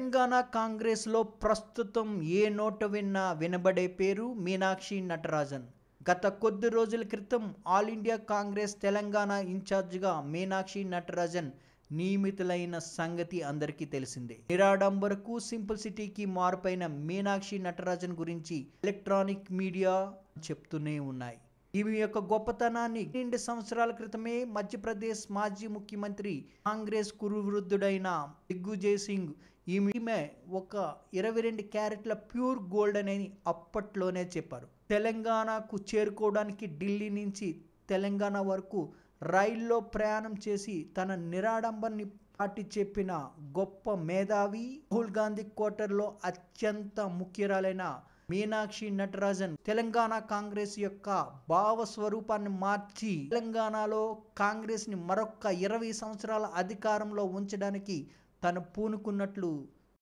తెలంగాణ కాంగ్రెస్లో ప్రస్తుతం ఏ నోట విన్నా వినబడే పేరు మీనాక్షి నటరాజన్. గత కొద్ది రోజుల క్రితం ఆల్ ఇండియా కాంగ్రెస్ తెలంగాణ ఇన్ఛార్జిగా మీనాక్షి నటరాజన్ నియమితులైన సంగతి అందరికీ తెలిసిందే. నిరాడంబరకు సింప్లిసిటీకి మారుపైన మీనాక్షి నటరాజన్ గురించి ఎలక్ట్రానిక్ మీడియా చెప్తూనే ఉన్నాయి. ఈమె యొక్క గొప్పతనాన్ని 2 సంవత్సరాల క్రితమే మధ్యప్రదేశ్ మాజీ ముఖ్యమంత్రి కాంగ్రెస్ కురువృద్ధుడైన దిగ్విజయ్ సింగ్ ఈమె ఒక 22 క్యారెట్ల ప్యూర్ గోల్డ్ అని అప్పట్లోనే చెప్పారు. తెలంగాణకు చేరుకోవడానికి ఢిల్లీ నుంచి తెలంగాణ వరకు రైల్లో ప్రయాణం చేసి తన నిరాడంబర్ని పాటి చెప్పిన గొప్ప మేధావి, రాహుల్ గాంధీ క్వార్టర్లో అత్యంత ముఖ్యురాలైన మీనాక్షి నటరాజన్ తెలంగాణ కాంగ్రెస్ యొక్క భావ స్వరూపాన్ని మార్చి తెలంగాణలో కాంగ్రెస్ని మరొక 20 సంవత్సరాల అధికారంలో ఉంచడానికి తను పూనుకున్నట్లు